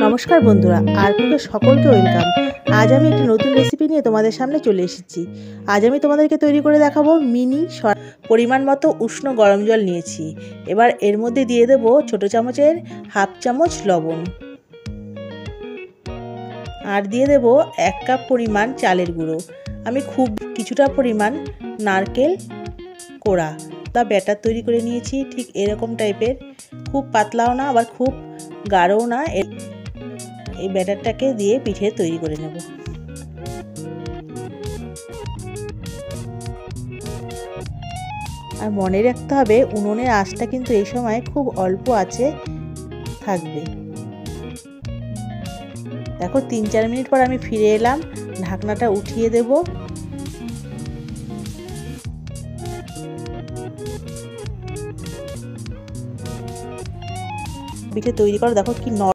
নমস্কার বন্ধুরা, আর কুকে সকলকে ওয়েলকাম। আজ আমি একটি নতুন রেসিপি নিয়ে তোমাদের সামনে চলে এসেছি। আজ আমি তোমাদেরকে তৈরি করে দেখাবো মিনি পরিমাণ মতো উষ্ণ গরম জল নিয়েছি। এবার এর মধ্যে দিয়ে দেব ছোট চামচের হাফ চামচ লবণ, আর দিয়ে দেব 1 কাপ পরিমাণ চালের গুঁড়ো। আমি খুব কিছুটা পরিমাণ নারকেল কোড়া তা ব্যাটার তৈরি করে নিয়েছি, ঠিক এরকম টাইপের, খুব পাতলাও না আবার খুব গাঢ়ও না। এই ব্যাটারটাকে দিয়ে পিঠে তৈরি করে নেব। আর মনে রাখতে হবে উনুনের আঁচটা কিন্তু এই সময় খুব অল্প আঁচে থাকবে। দেখো 3-4 মিনিট পর আমি ফিরে এলাম, ঢাকনাটা উঠিয়ে দেব। পিঠে তৈরি করো, দেখো কি